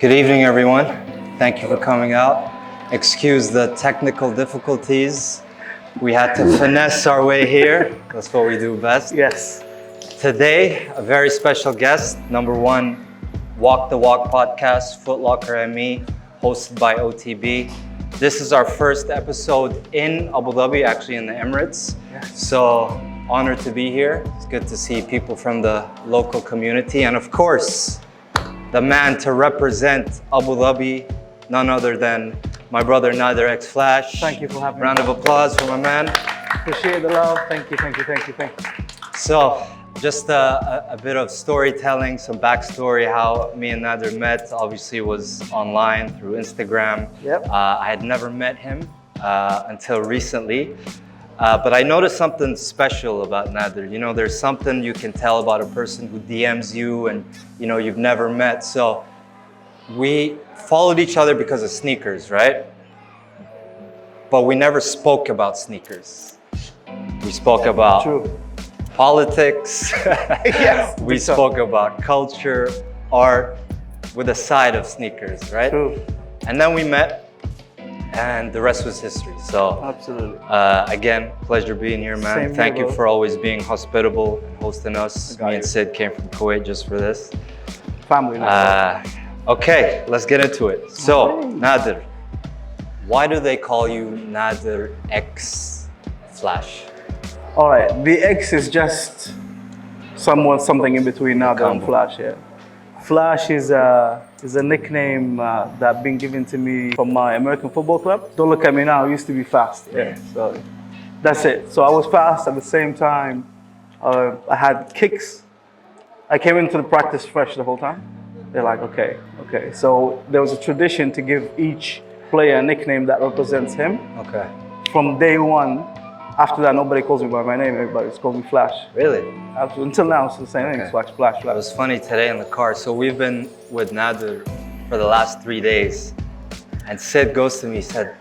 Good evening, everyone. Thank you for coming out. Excuse the technical difficulties. We had to finesse our way here. That's what we do best. Yes. Today, a very special guest, number one, Walk the Walk podcast, Footlocker and me, hosted by OTB. This is our first episode in Abu Dhabi, actually in the Emirates. Yes. So honored to be here. It's good to see people from the local community. And of course, the man to represent Abu Dhabi, none other than my brother Nader X Flash. Thank you for having me. Round of applause for my man. Appreciate the love. Thank you. So, just a bit of storytelling, some backstory how me and Nader met. Obviously was online through Instagram. Yep. I had never met him until recently. But I noticed something special about Nader. You know, there's something you can tell about a person who DMs you and, you know, you've never met. So we followed each other because of sneakers, right? But we never spoke about sneakers. We spoke about politics. Yes. We spoke about culture, art, with a side of sneakers, right? True. And then we met. And the rest was history. So, Absolutely. Again, pleasure being here, man. Same Thank here, you bro. for always being hospitable and hosting us. Got Me you. and Sid came from Kuwait just for this. Family. Okay, let's get into it. So, Nader, why do they call you Nader X Flash? All right. The X is just something in between Nader and Flash. Yeah. Flash is a nickname that been given to me from my American football club. Don't look at me now. I used to be fast. Yeah. So that's it. So I was fast at the same time. I had kicks. I came into the practice fresh the whole time. They're like, okay. So there was a tradition to give each player a nickname that represents him. Okay. From day one, after that, nobody calls me by my name. Everybody just calls me Flash. Really? Absolutely. Until now, it's the same name. Flash. It was funny today in the car. So we've been with Nader for the last 3 days. And Sid goes to me, he said,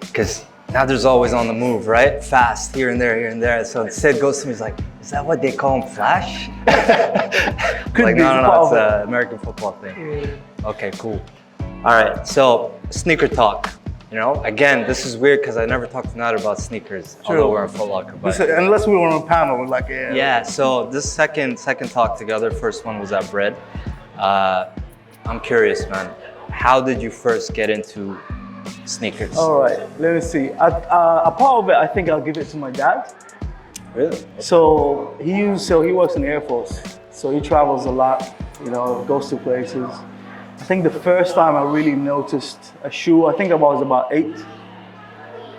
because Nader's always on the move, right? Fast, here and there. So Sid goes to me, he's like, is that what they call him, Flash? Could like, be. no, it's an American football thing. Yeah. Okay, cool. All right, so sneaker talk. You know, again, this is weird because I never talked to Nader about sneakers, although we're in Footlocker. But Unless we were on a panel, we're like, yeah, so this second talk together, first one was at Bread. I'm curious, man. How did you first get into sneakers? All right, let me see. A part of it, I think I'll give it to my dad. Really? So he works in the Air Force, so he travels a lot, you know, goes to places. I think the first time I really noticed a shoe, I think I was about 8.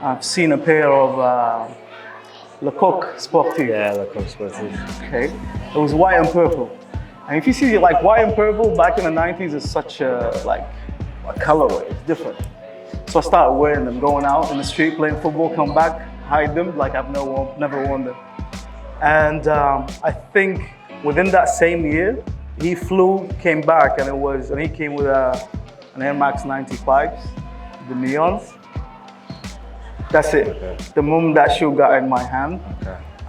I've seen a pair of Lecoq Sportif. Yeah, Lecoq Sportif. Okay, it was white and purple. And if you see like white and purple back in the 90s, it's such a colorway. It's different. So I started wearing them, going out in the street, playing football, come back, hide them like I've never worn them. And I think within that same year, he came back, and he came with an Air Max 95s, the neons. That's it. Okay. The moment that shoe got in my hand,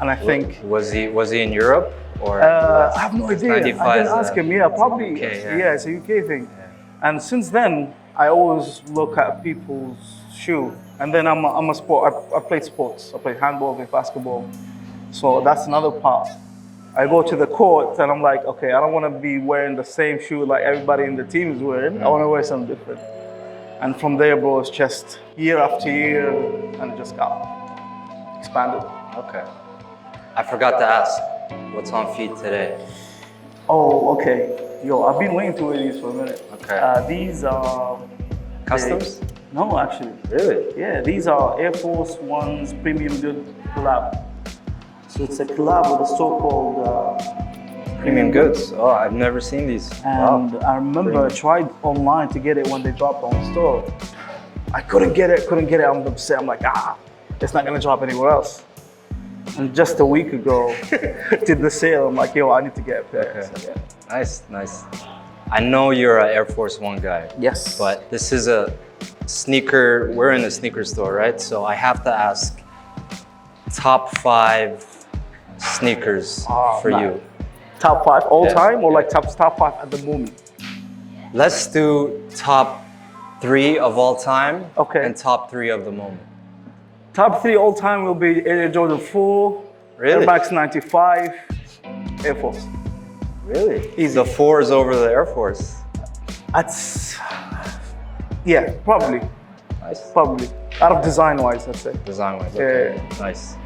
and I think was he in Europe or? I have no idea. I 95 didn't ask him. Yeah, probably. UK, yeah, it's a UK thing. Yeah. And since then, I always look at people's shoe. And then I'm a sport. I played sports. I played handball, I played basketball. So that's another part. I go to the court and I'm like, okay, I don't want to be wearing the same shoe like everybody in the team is wearing. I want to wear something different. And from there, bro, it's just year after year, and it just got expanded. Okay. I forgot to ask, what's on feet today? Oh, okay. Yo, I've been waiting to wear these for a minute. Okay. These are Customs? No, actually. Really? Yeah, these are Air Force One's Premium Good collab. So it's a collab with a so-called Premium goods. Oh, I've never seen these. And Wow. I remember I tried online to get it when they dropped on the store. I couldn't get it. I'm upset. I'm like, it's not gonna drop anywhere else. And just a week ago, did the sale. I'm like, yo, I need to get a pair. Okay. So, yeah. Nice. I know you're an Air Force One guy. Yes. But this is a sneaker, we're in a sneaker store, right? So I have to ask, top 5 sneakers for you. Top 5 all Yeah. time, or like top 5 at the moment? Let's do top 3 of all time Okay. and top 3 of the moment. Top 3 all time will be Air Jordan 4, Really? Air Max 95, Air Force. Really? Easy. The 4 is over the Air Force. That's, yeah, probably. Nice. Probably. Out of design-wise, let's say. Design-wise, okay. Yeah. Nice.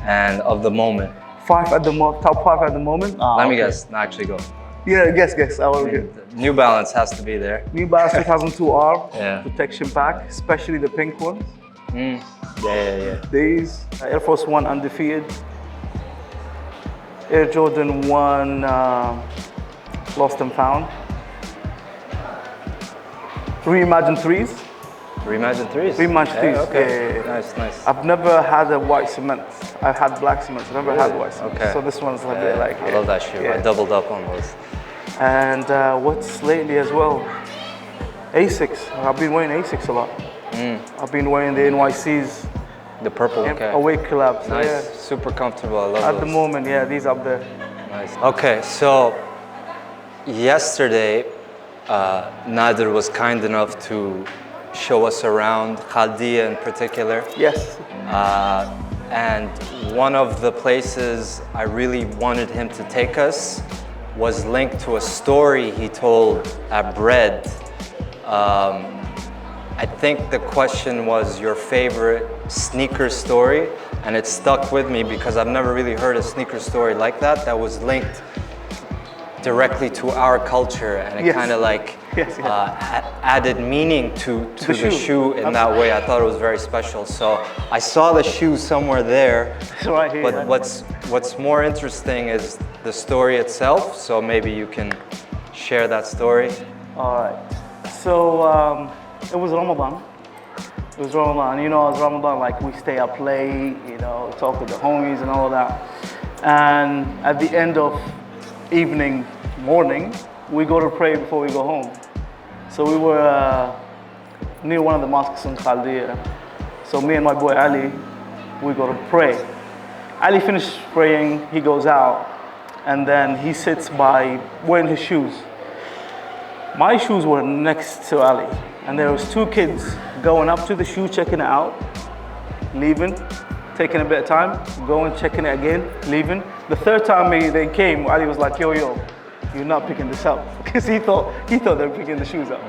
And of the moment. 5 at the top 5 at the moment. Let me Okay. guess. No, actually go. Yeah, guess. I will get. New Balance has to be there. New Balance 2002R Yeah. protection pack, especially the pink ones. Yeah. These Air Force One undefeated, Air Jordan 1 lost and found, Reimagined 3s. Reimagine 3s? Reimagine 3s, Okay. yeah. Nice. I've never had a white cement. I've had black cement. I've never had white cement. Okay. So this one's a bit like. I love that shoe. yeah. I doubled up on those. And what's lately as well? Asics. I've been wearing Asics a lot. I've been wearing the NYCs. The purple, okay. Awake collabs. Nice. Yeah. Super comfortable. I love At those. the moment, yeah, these up there. Nice. Okay, so yesterday, Nader was kind enough to show us around Khaldiya in particular. Yes. And one of the places I really wanted him to take us was linked to a story he told at Bread. I think the question was your favorite sneaker story, and it stuck with me because I've never really heard a sneaker story like that was linked directly to our culture, and it Yes. kind of like Yes. added meaning to The the shoe. shoe in that way. I thought it was very special. So I saw the shoe somewhere there, It's right here. but what's more interesting is the story itself. So maybe you can share that story. All right. So it was Ramadan. It was Ramadan. You know, it's Ramadan. Like we stay up late. You know, talk with the homies and all of that. And at the end of morning, we go to pray before we go home. So we were near one of the mosques in Khaldiya. So me and my boy Ali, we go to pray. Ali finished praying, he goes out, and then he sits by wearing his shoes. My shoes were next to Ali, and there was 2 kids going up to the shoe, checking it out, leaving, taking a bit of time, going, checking it again, leaving. The 3rd time they came, Ali was like, yo, you're not picking this up. Because he thought they were picking the shoes up.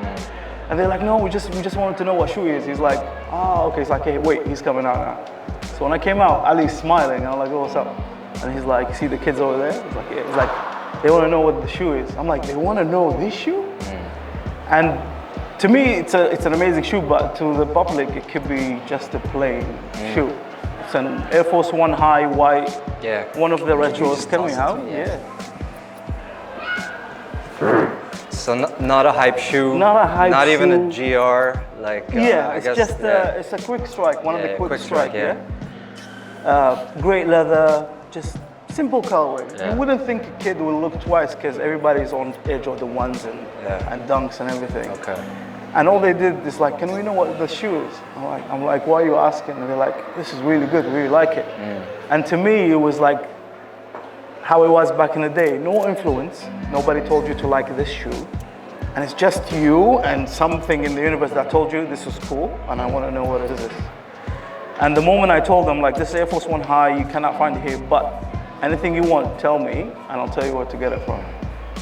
And they're like, no, we just wanted to know what shoe it is. He's like, oh, okay. He's like, hey, wait, he's coming out now. So when I came out, Ali's smiling, and I'm like, oh, what's up? And he's like, see the kids over there? He's like, yeah. He's like, they want to know what the shoe is. I'm like, they want to know this shoe? And to me, it's an amazing shoe, but to the public, it could be just a plain shoe. It's an Air Force One high white. Yeah. One of the retros. just Can we toss it have? to me? Yeah. So not a hype shoe. Not a hype Not even a shoe. GR. Like Yeah, I it's guess, just yeah. it's a quick strike, one of Yeah, the quick quick strike, strike, Great leather, just simple colorway. Yeah. You wouldn't think a kid will look twice because everybody's on Air Jordan 1s Yeah. and dunks and everything. Okay. And all they did is like, can we know what the shoe is? I'm like, why are you asking? And they're like, this is really good, we really like it. And to me, it was like how it was back in the day. No influence, nobody told you to like this shoe. And it's just you and something in the universe that told you this is cool and I want to know what it is. And the moment I told them, like, this is Air Force One high, you cannot find it here, but anything you want, tell me, and I'll tell you where to get it from.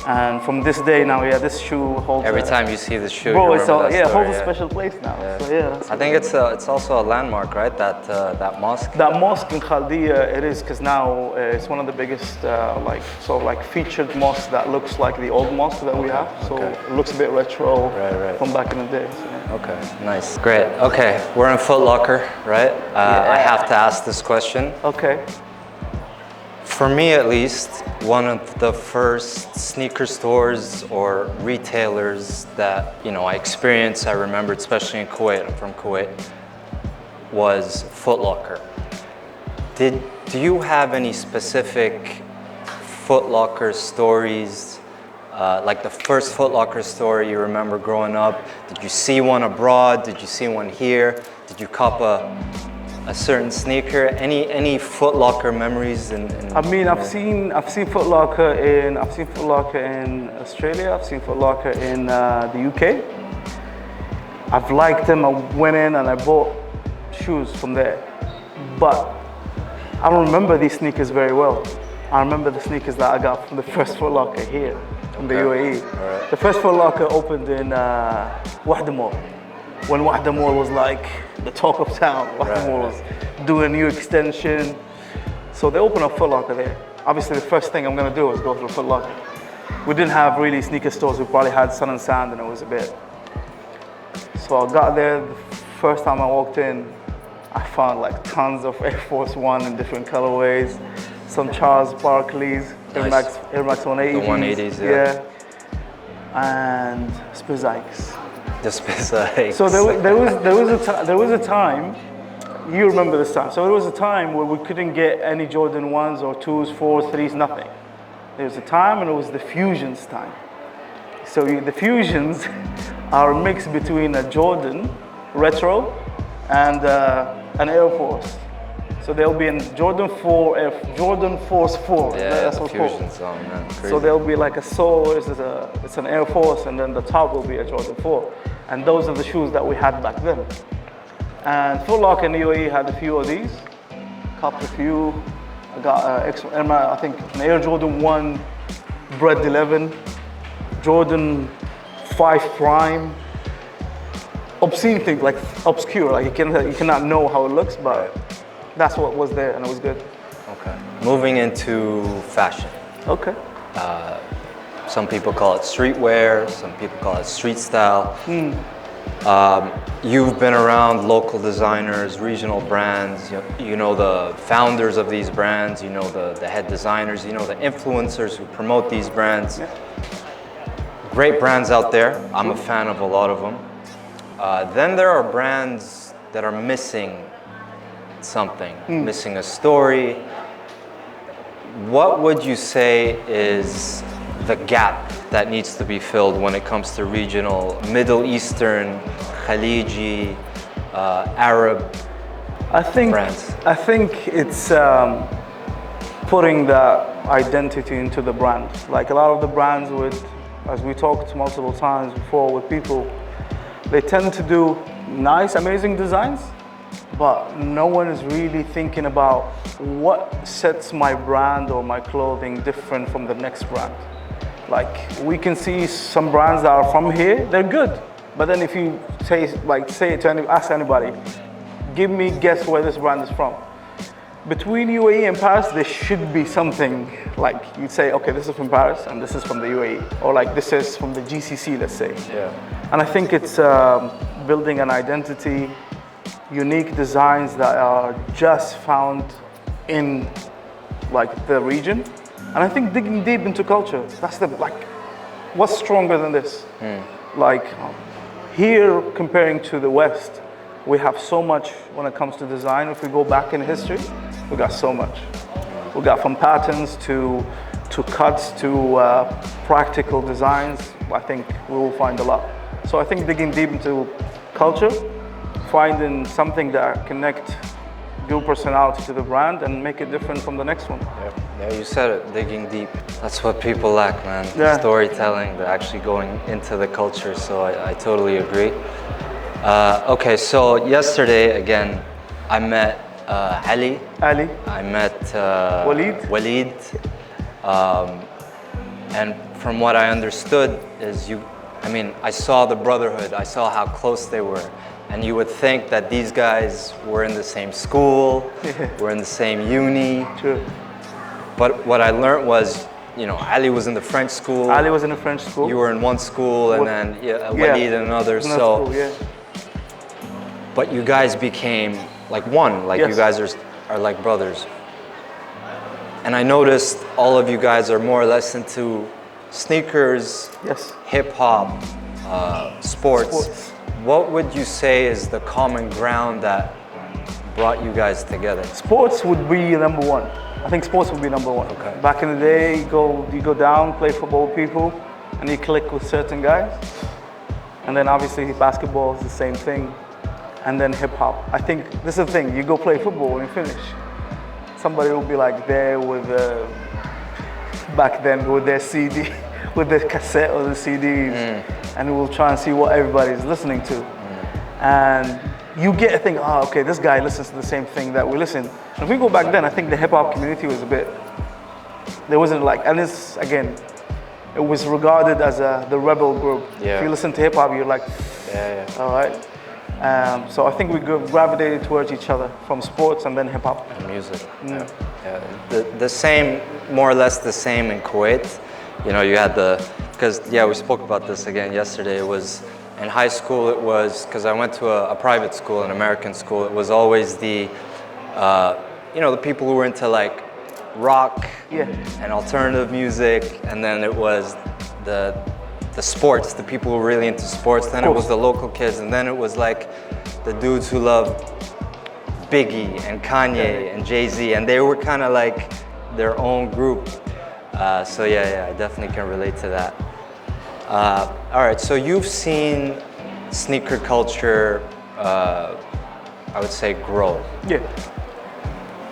And from this day now, yeah, this shoe holds. Every time you see the shoe, bro, you it's remember that yeah, story, holds a special place now. Yeah. So yeah, that's I think it's also a landmark, right? That mosque. that mosque in Khaldiya, it is because now it's one of the biggest, like featured mosques that looks like the old mosque that we have. So it looks a bit retro Right. from back in the day. So, yeah. Okay, nice, great. Okay, we're in Footlocker, right? I have to ask this question. Okay. For me, at least, one of the first sneaker stores or retailers that I experienced, I remembered, especially in Kuwait. I'm from Kuwait. Was Footlocker. Do you have any specific Footlocker stories? Like the first Footlocker store you remember growing up? Did you see one abroad? Did you see one here? Did you cop a a certain sneaker? Any Footlocker memories? I mean, I've seen Footlocker in Australia. I've seen Footlocker in the UK. I've liked them. I went in and I bought shoes from there, but I don't remember these sneakers very well. I remember the sneakers that I got from the first Footlocker here in the UAE. Right. The first Footlocker opened in Wahda Mall, when Wahda Mall was like the talk of town. Wahda Mall was doing a new extension. So they opened up Footlocker there. Obviously the first thing I'm gonna do is go to the Footlocker. We didn't have really sneaker stores. We probably had Sun and Sand, and it was a bit. So I got there, the first time I walked in, I found like tons of Air Force One in different colorways, some Charles Barkley's, Nice. Air Max 180s. The 180s, yeah. And Spizikes. The Spizikes. So there was a time, you remember this time, so there was a time where we couldn't get any Jordan 1s or 2s, 4s, 3s, nothing. There was a time, and it was the Fusions time. So the Fusions are a mix between a Jordan Retro and an Air Force. So there'll be a Jordan 4, Jordan Force 4. Yeah, That's the what's called. Fusion song, man. Crazy. So there'll be like a sole, it's an Air Force, and then the top will be a Jordan 4. And those are the shoes that we had back then. And Footlocker in the UAE had a few of these, copped a few. I got I think an Air Jordan 1 Bread 11, Jordan 5 Prime. Obscene things, like obscure, like you cannot know how it looks, but that's what was there, and it was good. Okay. Moving into fashion. Okay. Some people call it streetwear, some people call it street style. You've been around local designers, regional brands, you know the founders of these brands, you know the head designers, you know the influencers who promote these brands. Yeah. Great brands out there. I'm a fan of a lot of them. Then there are brands that are missing something, missing a story. What would you say is the gap that needs to be filled when it comes to regional, Middle Eastern, Khaliji, Arab brands? I think it's putting that identity into the brand. Like a lot of the brands as we talked multiple times before with people, they tend to do nice, amazing designs, but no one is really thinking about what sets my brand or my clothing different from the next brand. Like we can see some brands that are from here, they're good. But then if you ask anybody, guess where this brand is from. Between UAE and Paris, there should be something like you'd say, okay, this is from Paris and this is from the UAE. Or like this is from the GCC, let's say. Yeah. And I think it's building an identity, unique designs that are just found in like the region. And I think digging deep into culture, what's stronger than this? Like here, comparing to the West, we have so much when it comes to design. If we go back in history, we got so much. We got from patterns to cuts to practical designs. I think we will find a lot. So I think digging deep into culture, finding something that connect your personality to the brand and make it different from the next one. Yeah, you said it, digging deep. That's what people lack, man. Yeah. Storytelling, they're actually going into the culture, so I totally agree. Okay, so yesterday, again, I met Ali. I met Walid. And from what I understood is I saw the brotherhood, I saw how close they were. And you would think that these guys were in the same school, were in the same uni. True. But what I learned was, Ali was in the French school. Ali was in the French school. You were in one school, and then Walid in another. School, yeah. But you guys became like one. Like you guys are like brothers. And I noticed all of you guys are more or less into sneakers, hip hop, sports. What would you say is the common ground that brought you guys together? Sports would be number one. I think sports would be number one. Okay. Back in the day, you go down, play football with people, and you click with certain guys. And then obviously basketball is the same thing. and then hip hop. I think this is the thing. You go play football and you finish. Somebody will be like there with back then with their CD, with the cassette or the CDs, and we'll try and see what everybody's listening to. And you get to think, oh, okay, this guy listens to the same thing that we listen. And if we go back then, I think the hip hop community was a bit, there wasn't like, and it's, again, it was regarded as the rebel group. Yeah. If you listen to hip hop, you're like, all right. So I think we gravitated towards each other from sports and then hip hop. And music. Yeah. The same, more or less the same in Kuwait. You know, you had because we spoke about this again yesterday. It was, in high school, it was, because I went to a private school, an American school, it was always the people who were into like rock and alternative music, and then it was the sports, the people who were really into sports, then it was the local kids, and then it was like the dudes who loved Biggie and Kanye and Jay-Z, and they were kind of like their own group. So I definitely can relate to that. All right, so you've seen sneaker culture, I would say, grow. Yeah.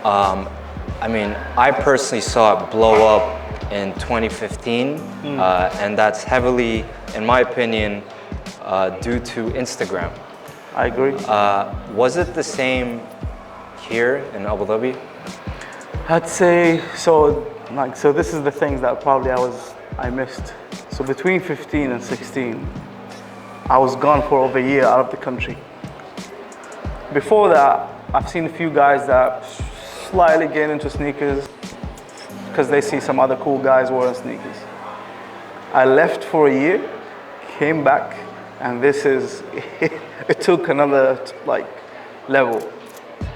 I mean, I personally saw it blow up in 2015, and that's heavily, in my opinion, due to Instagram. I agree. Was it the same here in Abu Dhabi? I'd say so. So this is the things that probably I missed. So between 15 and 16, I was gone for over a year out of the country. Before that, I've seen a few guys that slightly get into sneakers because they see some other cool guys wearing sneakers. I left for a year, came back, and it took another level.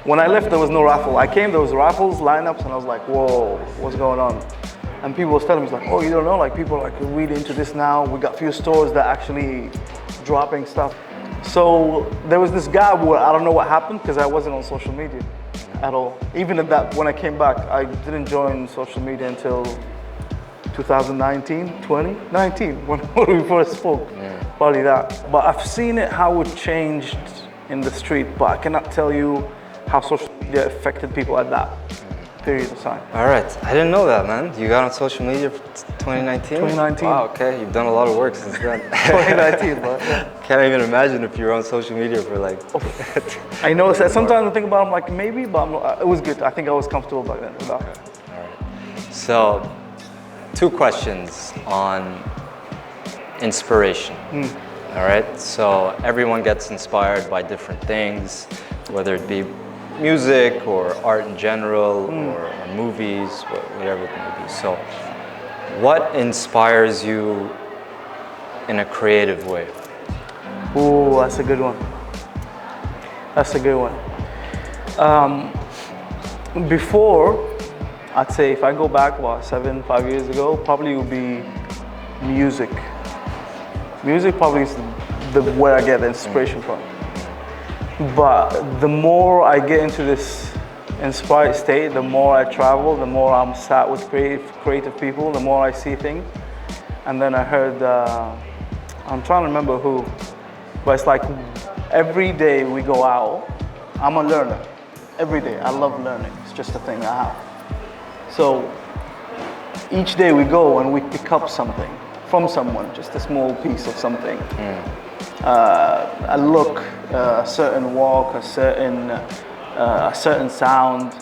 When I left, there was no raffle. I came, there was raffles, lineups, and I was like, whoa, what's going on? And people was telling me, like, oh, you don't know, like people are like really into this now. We got few stores that actually dropping stuff. So there was this guy where I don't know what happened because I wasn't on social media at all. Even at that, when I came back, I didn't join social media until 2019, 2019, when we first spoke, probably that. But I've seen it, how it changed in the street, but I cannot tell you how social media affected people at that period of time. All right, I didn't know that, man. You got on social media for 2019? 2019. Wow, okay, you've done a lot of work since then. 2019, but Can't even imagine if you were on social media for like... I know, sometimes I think about it, I'm like, maybe, but it was good. I think I was comfortable back then with that. Okay. All right. So, 2 questions on inspiration. All right, so everyone gets inspired by different things, whether it be music or art in general or movies, whatever it may be. So what inspires you in a creative way? Ooh, that's a good one. That's a good one. Before, I'd say if I go back, 5 years ago, probably would be music. Music probably is where I get the inspiration from. But the more I get into this inspired state, the more I travel, the more I'm sat with creative people, the more I see things. And then I heard, I'm trying to remember who, but it's like every day we go out, I'm a learner. Every day, I love learning. It's just a thing I have. So each day we go and we pick up something from someone, just a small piece of something. A look, a certain walk, a certain sound,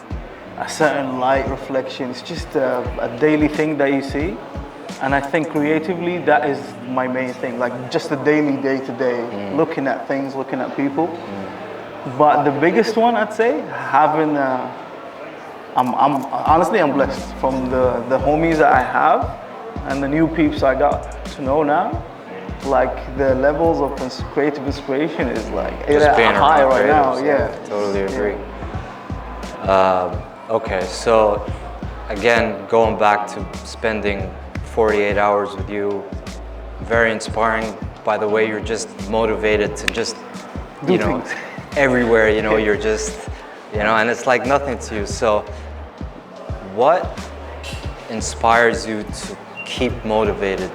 a certain light reflection. It's just a daily thing that you see. And I think creatively, that is my main thing, like just the daily, day-to-day, looking at things, looking at people. But the biggest one, I'd say, having, honestly, I'm blessed from the homies that I have and the new peeps I got to know now. Like the levels of creative inspiration is like high right now. Yeah, totally agree. Okay, so again, going back to spending 48 hours with you, very inspiring by the way you're just motivated to just, you know, everywhere, you know, you're just, you know, and it's like nothing to you. So what inspires you to keep motivated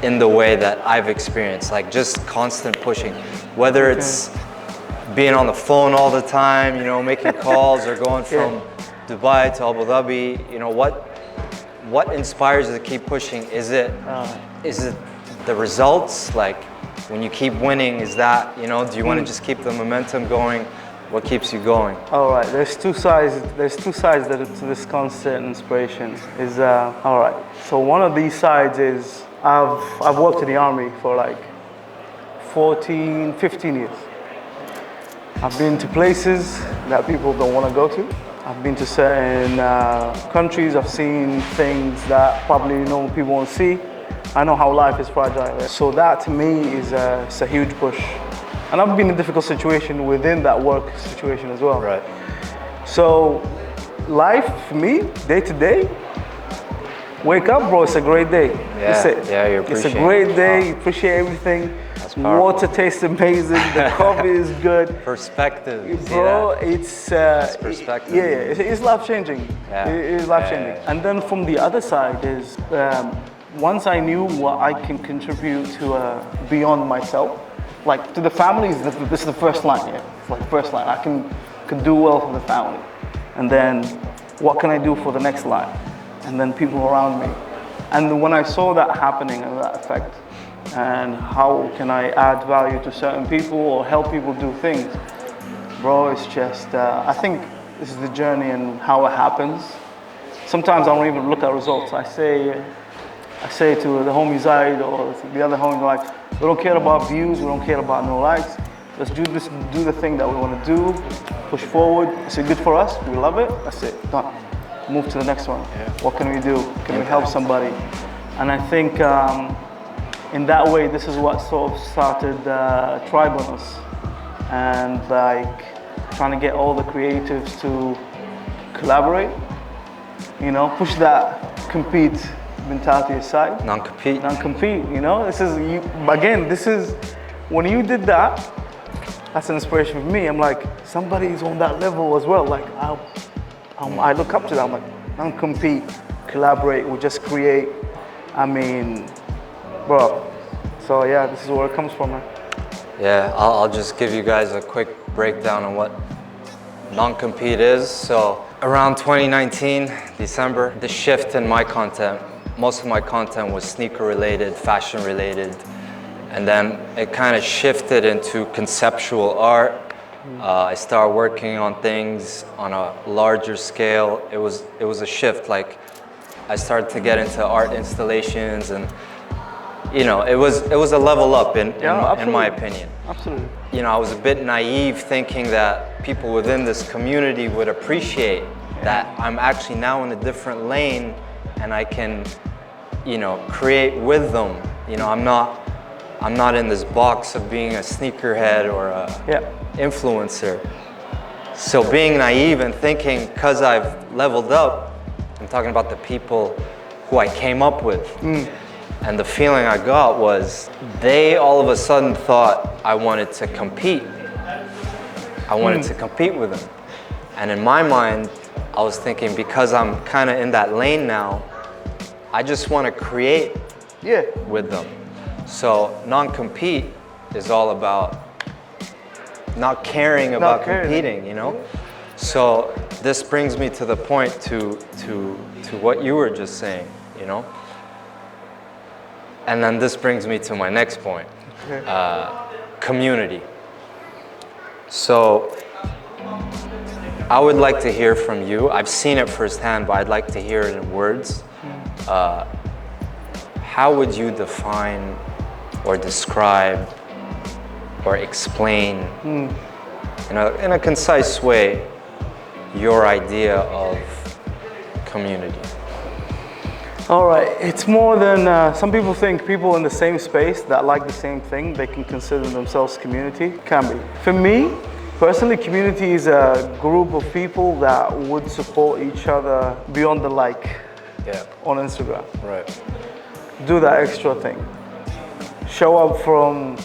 in the way that I've experienced, like just constant pushing, whether it's being on the phone all the time, you know, making calls or going from Dubai to Abu Dhabi, you know, what inspires you to keep pushing? Is it the results? Like when you keep winning, is that, you know, do you want to just keep the momentum going? What keeps you going? All right, there's two sides to this constant inspiration. Is all right. So one of these sides is I've worked in the army for like 14, 15 years. I've been to places that people don't want to go to. I've been to certain countries. I've seen things that probably no people won't see. I know how life is fragile. So that to me is it's a huge push. And I've been in a difficult situation within that work situation as well. Right. So life for me, day to day, wake up, bro, it's a great day. Yeah, you appreciate it. It's a great day, you appreciate everything. Water tastes amazing, the coffee is good. Perspective, bro, it's perspective. It's life changing. Yeah. It is life changing. And then from the other side is once I knew what I can contribute to beyond myself, like to the family, this is the first line. Yeah, it's like the first line. I can do well for the family, and then what can I do for the next line, and then people around me. And when I saw that happening and that effect, and how can I add value to certain people or help people do things, bro, it's just, I think this is the journey and how it happens. Sometimes I don't even look at results. I say to the homie Zaid or the other homie, like, we don't care about views, we don't care about no likes. Let's do the thing that we want to do, push forward. Is it good for us? We love it. That's it, done. Move to the next one. Yeah. What can we do? Can we help somebody? And I think in that way, this is what sort of started Tribe on us. And like trying to get all the creatives to collaborate, you know, push that compete mentality aside. Non-compete. Non-compete, you know? This is, when you did that, that's an inspiration for me. I'm like, somebody's on that level as well. Like, I look up to them. I'm like, non-compete, collaborate, we just create. I mean, bro. So yeah, this is where it comes from, man. Yeah, I'll just give you guys a quick breakdown on what non-compete is. So around 2019, December, the shift in my content, most of my content was sneaker related, fashion related, and then it kind of shifted into conceptual art. I started working on things on a larger scale. It was a shift. Like I started to get into art installations, and you know, it was a level up in my opinion. Absolutely. You know, I was a bit naive thinking that people within this community would appreciate that I'm actually now in a different lane and I can, you know, create with them. You know, I'm not in this box of being a sneakerhead or a influencer. So being naive and thinking, because I've leveled up, I'm talking about the people who I came up with. And the feeling I got was they all of a sudden thought I wanted to compete. I wanted to compete with them. And in my mind, I was thinking, because I'm kind of in that lane now, I just want to create with them. So non-compete is all about not caring about competing, you know? So this brings me to the point to what you were just saying, you know? And then this brings me to my next point, community. So I would like to hear from you. I've seen it firsthand, but I'd like to hear it in words. How would you define or describe or explain in a concise way your idea of community? All right, it's more than, some people think people in the same space that like the same thing, they can consider themselves community. Can be. For me, personally, community is a group of people that would support each other beyond the like on Instagram. Right. Do that extra thing. Show up from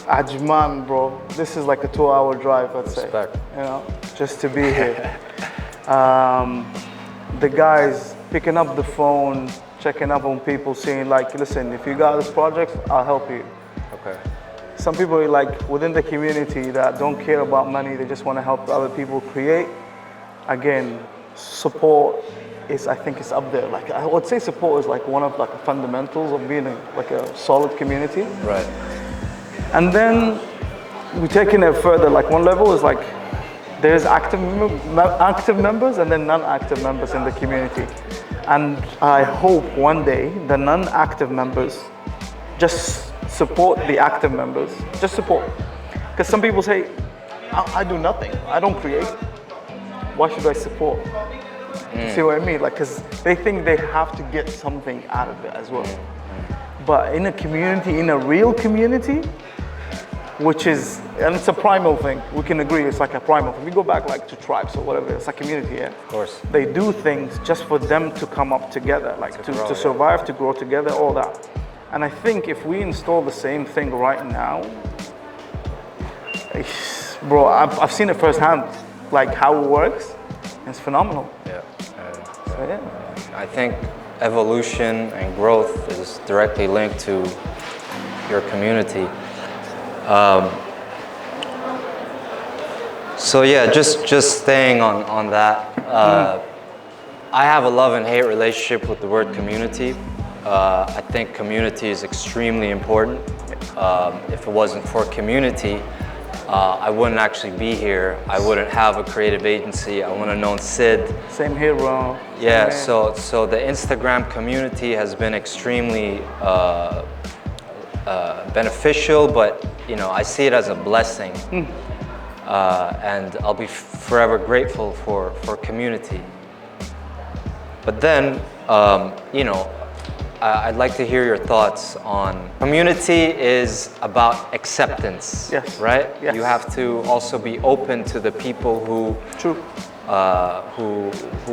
Ajman, bro. This is like a 2-hour drive, let's say. You know, just to be here. The guys picking up the phone, checking up on people, saying like, listen, if you got this project, I'll help you. Okay. some people like within the community that don't care about money, they just want to help other people create. Again, support is, I think, is up there. Like I would say support is like one of like the fundamentals of being like a solid community. Right. And then we're taking it further. Like one level is like there's active members and then non-active members in the community. And I hope one day the non-active members just support the active members. Just support. Because some people say, I do nothing. I don't create. Why should I support? You see what I mean? Like, because they think they have to get something out of it as well. But in a community, in a real community, which is, and it's a primal thing. We can agree it's like a primal thing. We go back like to tribes or whatever. It's a community, yeah. Of course. They do things just for them to come up together, like to survive, to grow together, all that. And I think if we install the same thing right now, bro, I've seen it firsthand, like how it works. It's phenomenal. Yeah. So, yeah. I think evolution and growth is directly linked to your community. So yeah, just staying on that. I have a love and hate relationship with the word community. I think community is extremely important. If it wasn't for community, I wouldn't actually be here. I wouldn't have a creative agency. I wouldn't have known Sid. Same here, bro. Yeah, so the Instagram community has been extremely beneficial, but you know, I see it as a blessing. And I'll be forever grateful for community. But then, you know, I'd like to hear your thoughts on community is about acceptance, yes. Right? Yes. You have to also be open to the people who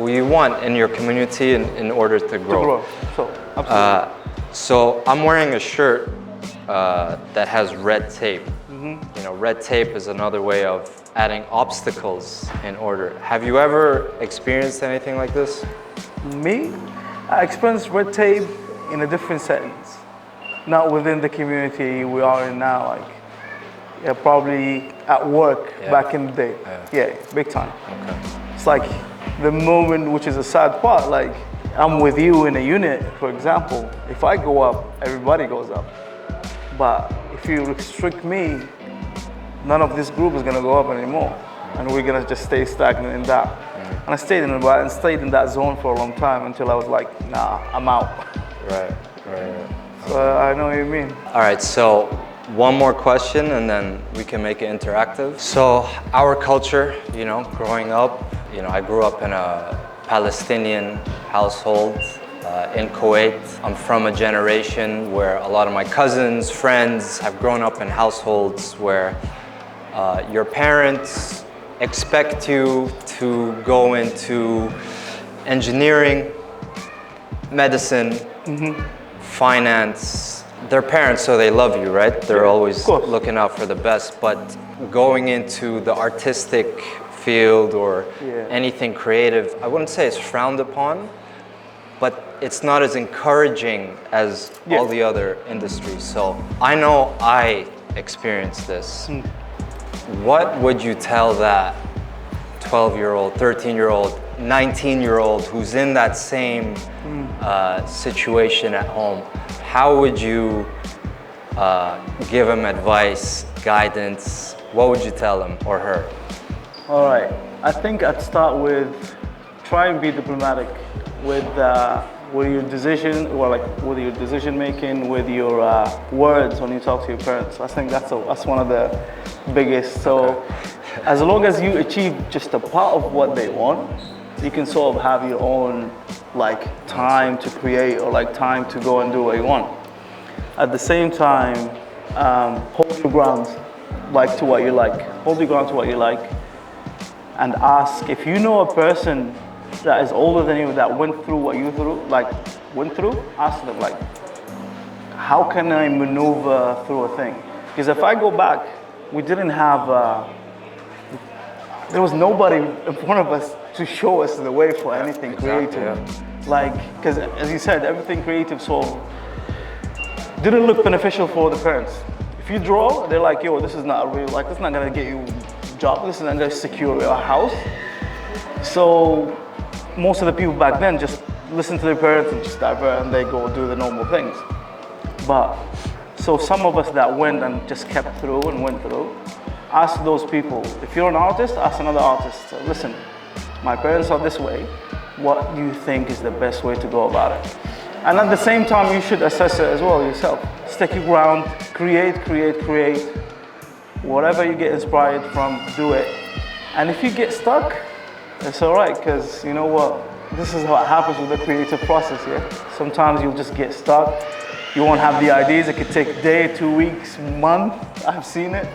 you want in your community in order to grow. So, absolutely. So I'm wearing a shirt that has red tape. You know, red tape is another way of adding obstacles in order. Have you ever experienced anything like this? Me? I experienced red tape in a different settings. Not within the community we are in now, like probably at work back in the day. Yeah, big time. Okay. It's like the moment, which is a sad part, like I'm with you in a unit, for example. If I go up, everybody goes up. But if you restrict me, none of this group is gonna go up anymore. And we're gonna just stay stagnant in that. And I stayed in that zone for a long time until I was like, nah, I'm out. Right. So I know what you mean. All right, so one more question and then we can make it interactive. So our culture, you know, growing up, you know, I grew up in a Palestinian household in Kuwait. I'm from a generation where a lot of my cousins, friends have grown up in households where your parents expect you to go into engineering, medicine, finance. They're parents, so they love you, right? They're always looking out for the best, but going into the artistic field or anything creative, I wouldn't say it's frowned upon, but it's not as encouraging as all the other industries. So I know I experienced this. What would you tell that 12-year-old, 13-year-old, 19-year-old who's in that same situation at home? How would you give him advice, guidance? What would you tell him or her? All right, I think I'd start with try and be diplomatic with your decision, or like with your decision making, with your words when you talk to your parents. I think that's one of the biggest. So as long as you achieve just a part of what they want, you can sort of have your own like time to create or like time to go and do what you want. At the same time, hold your ground like to what you like. Hold your ground to what you like, and ask if you know a person that is older than you that went through what you went through. Ask them like, how can I maneuver through a thing? Because if I go back, we didn't have. There was nobody in front of us to show us the way for anything creative. Like, because as you said, everything creative didn't look beneficial for the parents. If you draw, they're like, yo, this is not real. Like, this is not gonna get you a job. This is not gonna secure your house. So most of the people back then just listen to their parents and just divert and they go do the normal things. But so some of us that went and just kept through and went through, ask those people. If you're an artist, ask another artist. So, listen, my parents are this way. What do you think is the best way to go about it? And at the same time, you should assess it as well yourself. Stick your ground, create. Whatever you get inspired from, do it. And if you get stuck, it's all right, because you know what? This is what happens with the creative process, yeah? Sometimes you'll just get stuck. You won't have the ideas. It could take a day, 2 weeks, month. I've seen it.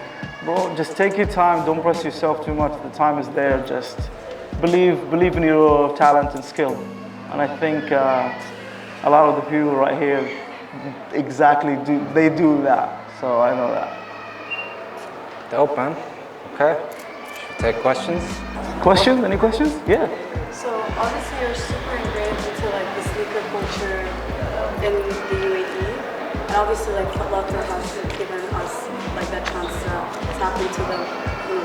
Bro, just take your time. Don't press yourself too much. The time is there. Just believe in your talent and skill. And I think a lot of the people right here exactly do that. So I know that. Dope, man. Okay. Should we take questions? Questions? Any questions? Yeah. So obviously you're super ingrained into like the sneaker culture in the UAE, and obviously like Footlocker has given us like that chance to tap into the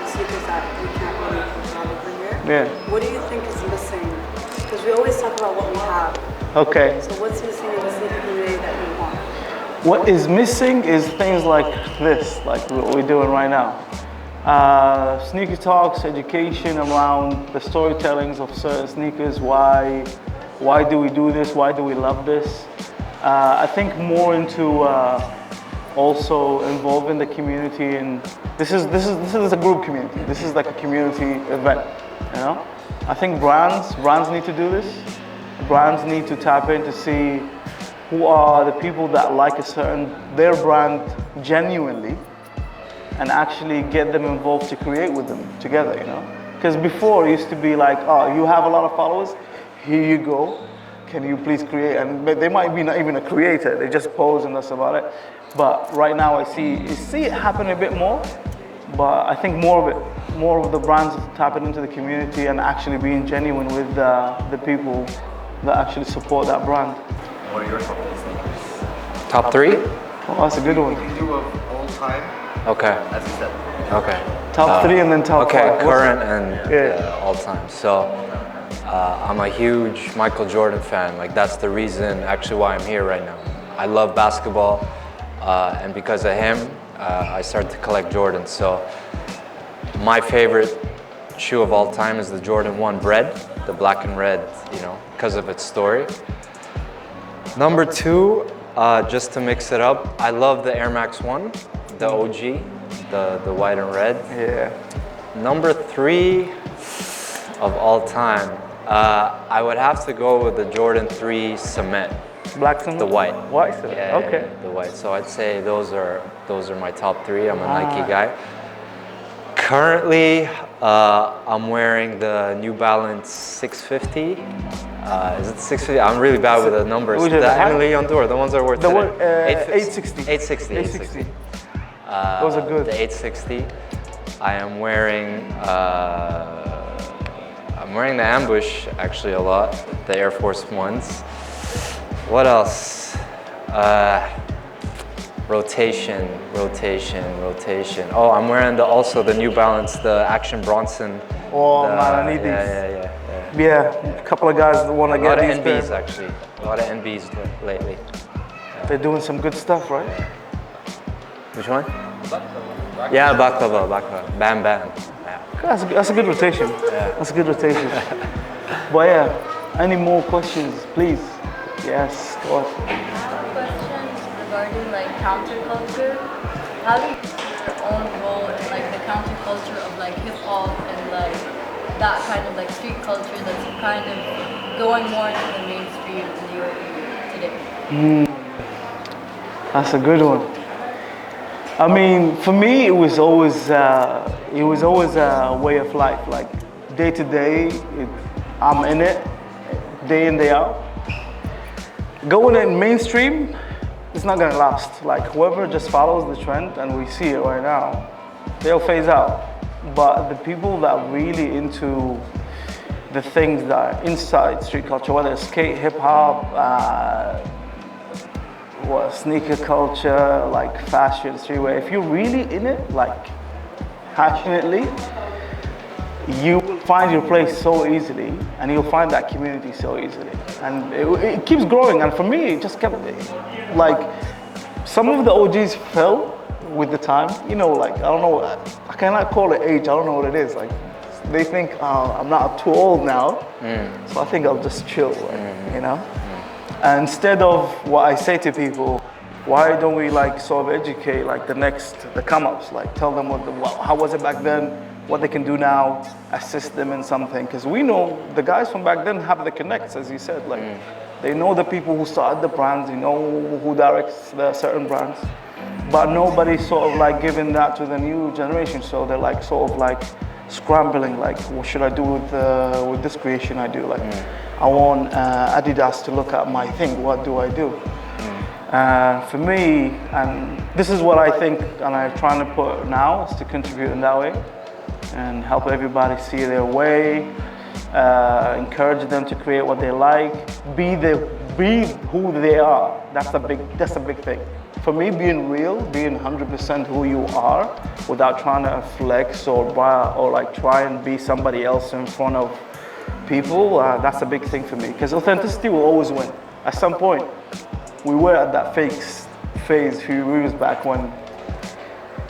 sneakers that we can't really have over here. Yeah. What do you think is missing? Because we always talk about what we have. Okay. So what's missing in the sneaker community that you want? What is missing is things like this, like what we're doing right now. Sneaker talks, education around the storytellings of certain sneakers. Why do we do this? Why do we love this? I think more into also involving the community, and this is a group community. This is like a community event, you know. I think brands need to do this. Brands need to tap in to see who are the people that like their brand genuinely, and actually get them involved to create with them together, you know? Because before it used to be like, oh, you have a lot of followers, here you go, can you please create? And they might be not even a creator, they just pose and that's about it. But right now I see it happen a bit more, but I think more of the brands tapping into the community and actually being genuine with the people that actually support that brand. What are your top sneakers? Top 3? Oh, that's a good one. You do of all time, Okay. as you said. Okay. Top 3 and then top 5. Okay, current and Yeah. all time. So I'm a huge Michael Jordan fan. Like that's the reason actually why I'm here right now. I love basketball, and because of him, I started to collect Jordans. So my favorite shoe of all time is the Jordan 1 Bread, the black and red, you know, because of its story. Number 2, just to mix it up, I love the Air Max 1, the OG, the white and red. Yeah. Number 3 of all time, I would have to go with the Jordan 3 Cement, Black cement? the white. White cement, Yeah, okay. yeah, the white. So I'd say those are my top 3. I'm a Nike guy. Currently, I'm wearing the New Balance 650. Is it 650? I'm really bad with the numbers. Which is The the high? Emily Ondour, the ones I wore The today. one, 860. 860. 860. Those are good. The 860. I am wearing the Ambush actually a lot. The Air Force Ones. What else? Rotation. Oh, I'm wearing also the New Balance, the Action Bronson. Oh man, I need these. Yeah. Yeah, a couple of guys that want to A get lot of these. NBs actually. A lot of NBs lately. They're doing some good stuff, right? Which one? Yeah, baklava. Bam. Yeah. That's a good rotation. Yeah. That's a good rotation. But yeah, any more questions, please? Yes, go on. I have a question regarding like counterculture. How do you see your own role in like the counterculture of like hip hop and like that kind of like street culture that's kind of going more into the mainstream in the UAE today? That's a good one. I mean, for me, it was always a way of life. Like day to day, I'm in it, day in, day out. Going in mainstream, it's not gonna last. Like whoever just follows the trend, and we see it right now, they'll phase out. But the people that are really into the things that are inside street culture, whether it's skate, hip hop, what sneaker culture, like fashion, streetwear. If you're really in it, like passionately, you will find your place so easily, and you'll find that community so easily, and it keeps growing. And for me, it just kept like some of the OGs fell with the time. You know, like I don't know, I cannot call it age. I don't know what it is. Like they think I'm not too old now, so I think I'll just chill. Like, you know. And instead of what I say to people, why don't we like sort of educate like the come-ups, like tell them how was it back then, what they can do now, assist them in something. Because we know the guys from back then have the connects, as you said, like they know the people who started the brands, you know who directs the certain brands, but nobody's sort of like giving that to the new generation. So they're like sort of like scrambling, like what should I do with this creation I do? Like I want Adidas to look at my thing, what do I do? For me, and this is what I think, and I'm trying to put now, is to contribute in that way and help everybody see their way, encourage them to create what they like, be who they are. That's a big thing. For me, being real, being 100% who you are, without trying to flex or like try and be somebody else in front of people, that's a big thing for me. Because authenticity will always win. At some point, we were at that fake phase a few years back when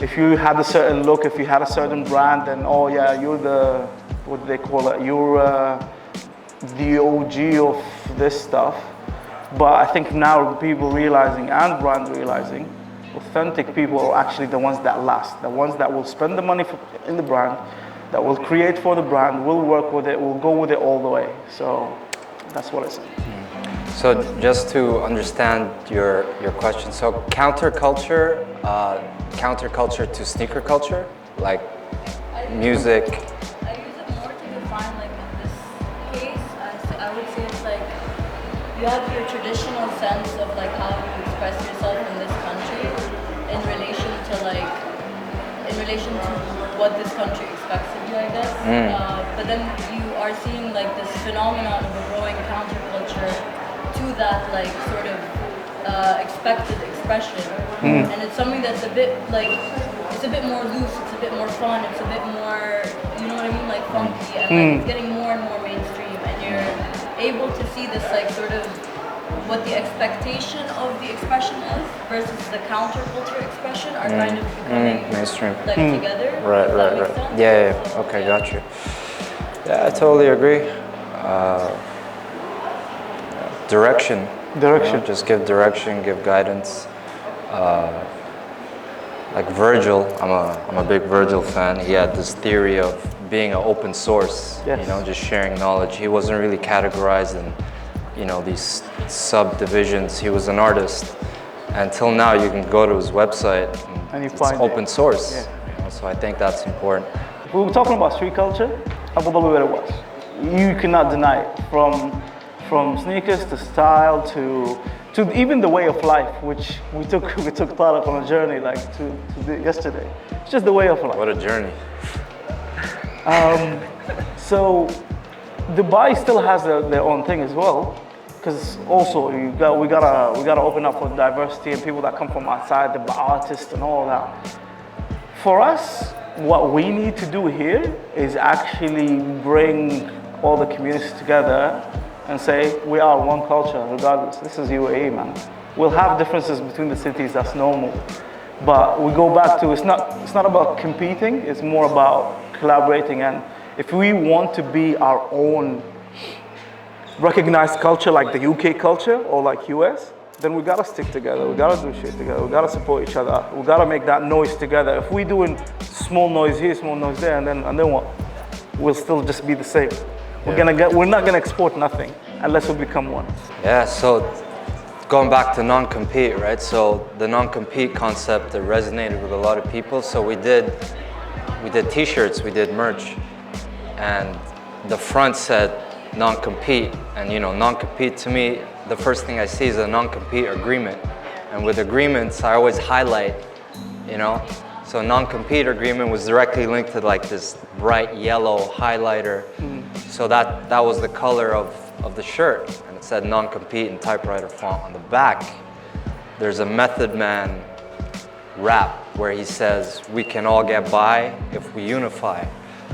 if you had a certain look, if you had a certain brand, then oh yeah, you're the, what do they call it? You're the OG of this stuff. But I think now people realizing and brands realizing, authentic people are actually the ones that last, the ones that will spend the money in the brand, that will create for the brand, will work with it, will go with it all the way. So that's what I say. So just to understand your question, so counterculture to sneaker culture, like music. I use it more to define, like in this case, I would say it's like you have your traditional sense of like how you express yourself in this country in relation to what this country expects of you, I guess. But then you are seeing like this phenomenon of a growing counterculture to that like sort of expected expression, and it's something that's a bit like, it's a bit more loose, it's a bit more fun, it's a bit more, you know what I mean, like funky, and like it's getting more and more mainstream, and you're able to see this like sort of what the expectation of the expression is versus the counterculture expression are kind of becoming mainstream, like together. Right. Sense? Yeah. Okay, got you. Yeah, I totally agree. Direction. You know, just give direction, give guidance. Like Virgil, I'm a big Virgil fan. He had this theory of being an open source. Yes. You know, just sharing knowledge. He wasn't really categorized in, you know, these subdivisions. He was an artist. Until now, you can go to his website and it's open source. Yeah. You know, so I think that's important. We were talking about street culture. Abu Dhabi, where it was. You cannot deny it. From sneakers to style to even the way of life, which we took Tariq on a journey like to yesterday. It's just the way of life. What a journey. So Dubai still has their own thing as well, because also we gotta open up for diversity and people that come from outside, the artists and all that. For us, what we need to do here is actually bring all the communities together and say we are one culture regardless. This is UAE, man. We'll have differences between the cities, that's normal. But we go back to, it's not about competing, it's more about collaborating. And if we want to be our own recognized culture like the UK culture or like US, then we gotta stick together, we gotta do shit together, we gotta support each other, we gotta make that noise together. If we're doing small noise here, small noise there, and then what? We'll still just be the same. We're not gonna export nothing unless we become one. Yeah, so going back to non-compete, right? So the non-compete concept that resonated with a lot of people. So we did t-shirts, we did merch, and the front said non-compete. And you know, non-compete to me, the first thing I see is a non-compete agreement. And with agreements, I always highlight, you know. So non-compete agreement was directly linked to like this bright yellow highlighter. So that was the color of the shirt, and it said non-compete in typewriter font on the back. there's a Method Man rap where he says, we can all get by if we unify.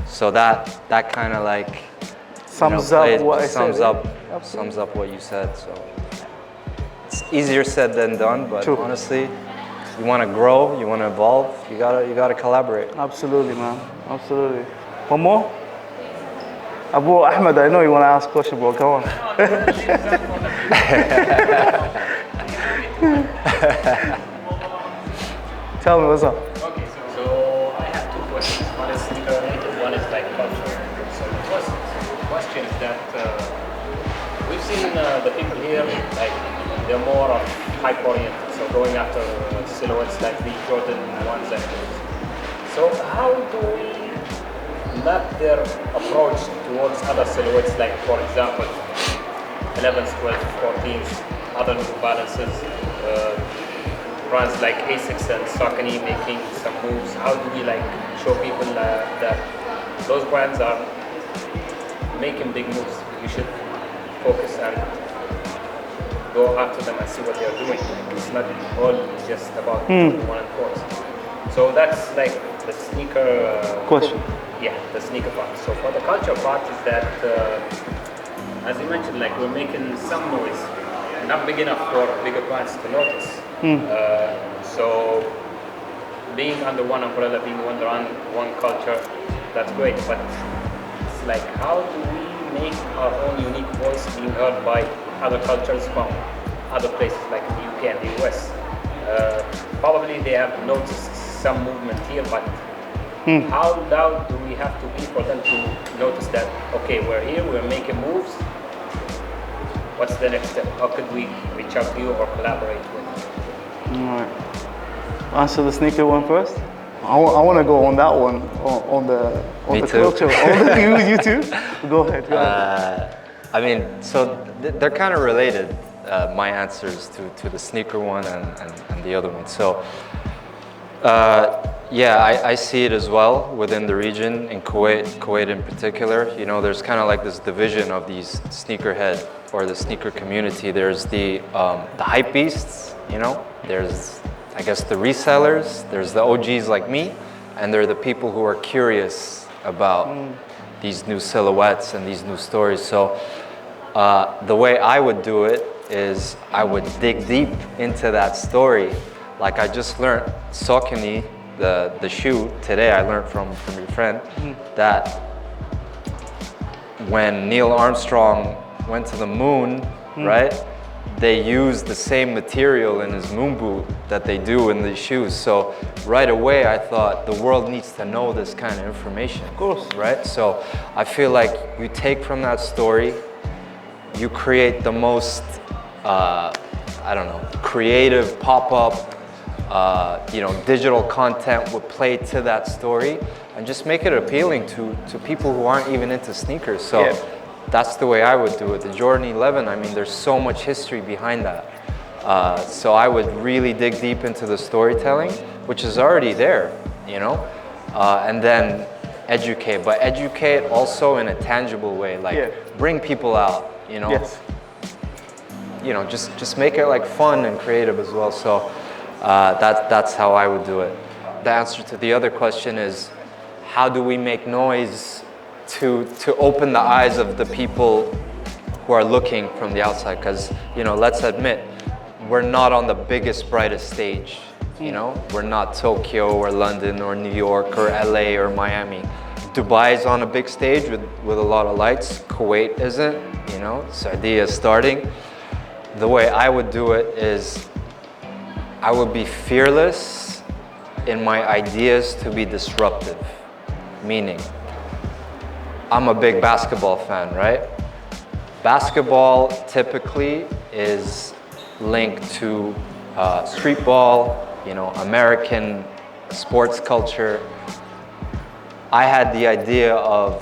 So that kind of like Sums up what I sums said. up sums up what you said. So it's easier said than done, but True. honestly, you want to grow, you want to evolve, you gotta collaborate. Absolutely, man. Absolutely. One more? Abu Ahmed, I know you want to ask a question, bro. Come on. Tell me what's up. Okay, so I have two questions. One is sneaker related, one is like culture. So the first question is that we've seen the people here, like they're more of hype oriented, so going after silhouettes like the Jordan ones and those. So how do we map their approach towards other silhouettes, like for example, 11s, 12s, 14s, other New Balances, brands like Asics and Saucony making some moves? How do we like show people that those brands are making big moves? You should focus and go after them and see what they are doing. It's not all just about one and fours. So that's like the sneaker Question. Yeah, the sneaker part. So for the culture part is that, as you mentioned, like we're making some noise, not big enough for bigger brands to notice. So being under one umbrella, being under one culture, that's great. But it's like, how do we make our own unique voice being heard by other cultures from other places like the UK and the US? Probably they have noticed some movement here, but how loud do we have to be for them to notice that, okay, we're here, we're making moves, what's the next step? How could we reach out to you or collaborate with you? All right. Answer the sneaker one first. I want to go on that one, on the Me too. culture. You too? Go ahead. Go ahead. I mean, so they're kind of related, my answers to the sneaker one and the other one. So, yeah, I see it as well within the region, in Kuwait in particular. You know, there's kind of like this division of these sneakerhead or the sneaker community. There's the hype beasts, you know, there's, I guess, the resellers, there's the OGs like me, and there are the people who are curious about these new silhouettes and these new stories. So the way I would do it is I would dig deep into that story. Like I just learned Saucony, the shoe, today I learned from your friend that when Neil Armstrong went to the moon, right? They use the same material in his moon boot that they do in these shoes. So right away I thought the world needs to know this kind of information. Of course. Right? So I feel like you take from that story, you create the most, I don't know, creative pop-up, digital content would play to that story and just make it appealing to people who aren't even into sneakers. So. Yeah. That's the way I would do it. The Jordan 11, I mean, there's so much history behind that. So I would really dig deep into the storytelling, which is already there, you know, and then educate, but educate also in a tangible way, like bring people out, you know. Yes. You know, just make it like fun and creative as well. So that's how I would do it. The answer to the other question is, how do we make noise to open the eyes of the people who are looking from the outside? Because, you know, let's admit, we're not on the biggest, brightest stage. You know, we're not Tokyo or London or New York or LA or Miami. Dubai is on a big stage with a lot of lights. Kuwait isn't, you know, Saudi is starting. The way I would do it is I would be fearless in my ideas to be disruptive. Meaning, I'm a big basketball fan, right? Basketball typically is linked to street ball, you know, American sports culture. I had the idea of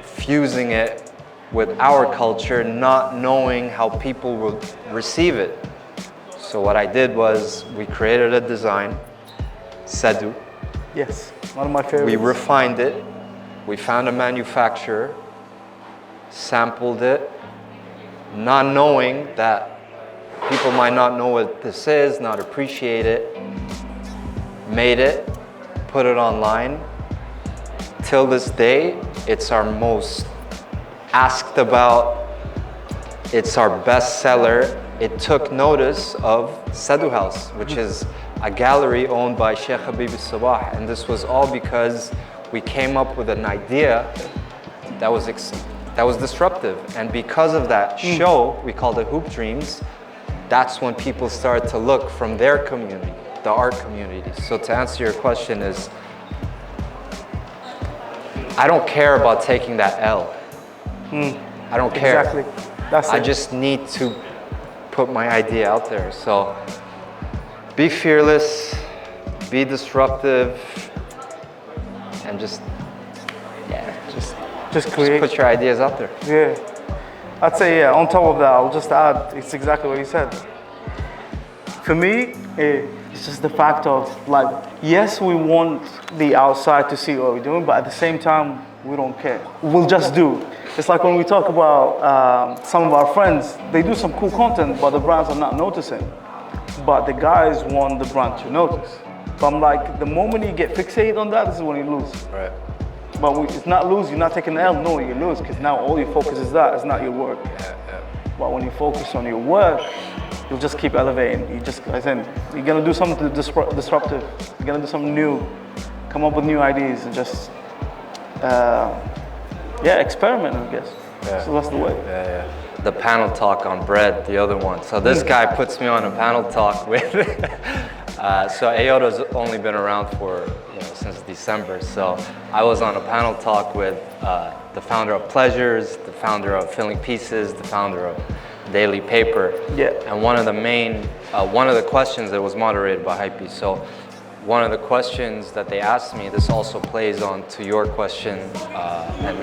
fusing it with our culture, not knowing how people would receive it. So what I did was we created a design, Sedu. Yes, one of my favorites. We refined it. We found a manufacturer, sampled it, not knowing that People might not know what this is, not appreciate it. Made it, put it online. Till this day, it's our most asked about. It's our best seller. It took notice of Sadhu House, which is a gallery owned by Sheikh Habib Sabah. And this was all because we came up with an idea that was disruptive. And because of that show, we called it Hoop Dreams, that's when people started to look from their community, the art community. So to answer your question is, I don't care about taking that L. I don't care. Exactly. That's I it. just need to put my idea out there. So be fearless, be disruptive, and just create. put your ideas out there. Yeah. I'd say, yeah, on top of that, I'll just add, it's exactly what you said. For me, it's just the fact of, like, yes, we want the outside to see what we're doing, but at the same time, we don't care. We'll just do. It's like when we talk about some of our friends, they do some cool content, but the brands are not noticing. But the guys want the brand to notice. But I'm like, the moment you get fixated on that, this is when you lose. Right. But it's not lose, you're not taking the L, no, you lose, because now all your focus is that, it's not your work. But when you focus on your work, you'll just keep elevating. You're gonna do something disruptive. You're gonna do something new, come up with new ideas, and just, experiment, I guess. Yeah. So that's the way. The panel talk on bread, the other one. So this guy puts me on a panel talk with, so Ayota's only been around for, since December. So I was on a panel talk with the founder of Pleasures, the founder of Filling Pieces, the founder of Daily Paper. Yeah. And one of the questions that was moderated by Hype. So one of the questions that they asked me, this also plays on to your question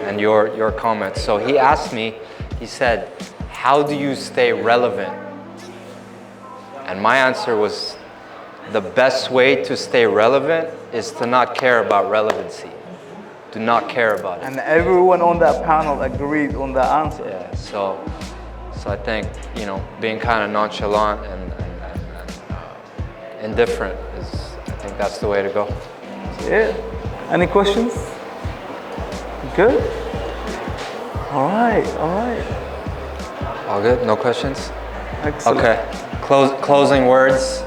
and your comments. So he asked me, he said, how do you stay relevant? And my answer was, the best way to stay relevant is to not care about relevancy. Do not care about it. And everyone on that panel agreed on that answer. Yeah, so I think, being kind of nonchalant and indifferent is, I think that's the way to go. Yeah. Any questions? Good? All right. All good? No questions? Excellent. Okay. Closing words.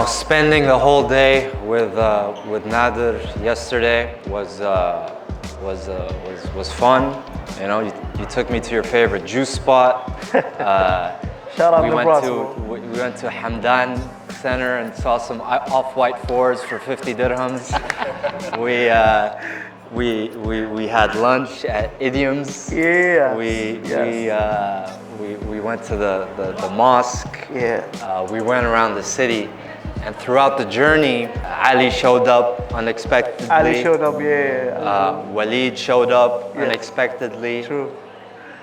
Spending the whole day with Nader yesterday was fun. You took me to your favorite juice spot. Shout out we to went to Hamdan Center and saw some off-white fours for 50 dirhams. We had lunch at Idioms. Yeah. We went to the mosque. Yeah. We went around the city, and throughout the journey, Ali showed up unexpectedly. Waleed showed up unexpectedly. True.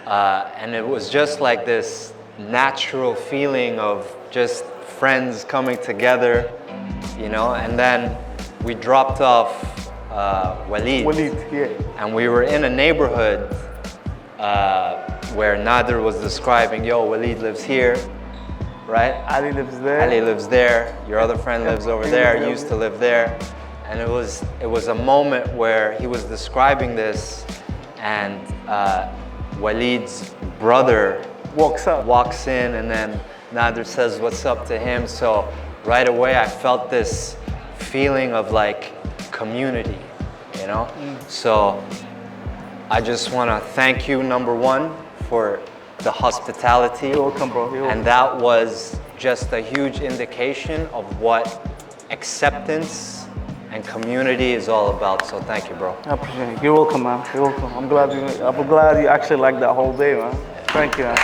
And it was just like this natural feeling of just friends coming together, and then we dropped off Waleed, and we were in a neighborhood where Nader was describing, Waleed lives here, right? Ali lives there. Ali lives there, your other friend lives over there, used to live there. And it was a moment where he was describing this, and Waleed's brother walks in, and then Nader says what's up to him. So right away I felt this feeling of like community, So I just want to thank you, number one, for the hospitality. You're welcome, bro. And that was just a huge indication of what acceptance and community is all about. So thank you, bro. I appreciate it. You're welcome, man. You're welcome. I'm glad you actually liked that whole day, man. Thank you, man.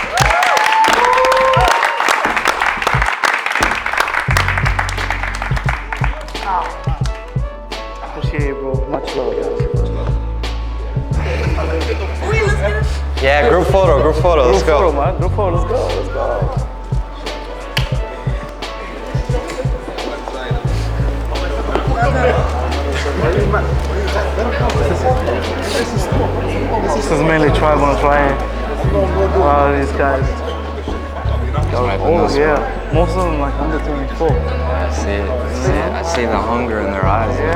Appreciate it, bro. Much love, guys. Yeah, group photo. Let's go. Group photo, let's go. This is mainly tribal and trying. Wow, these guys. Right, but Oh no yeah, most of them like under 24. I see it. I see the hunger in their eyes. Yeah.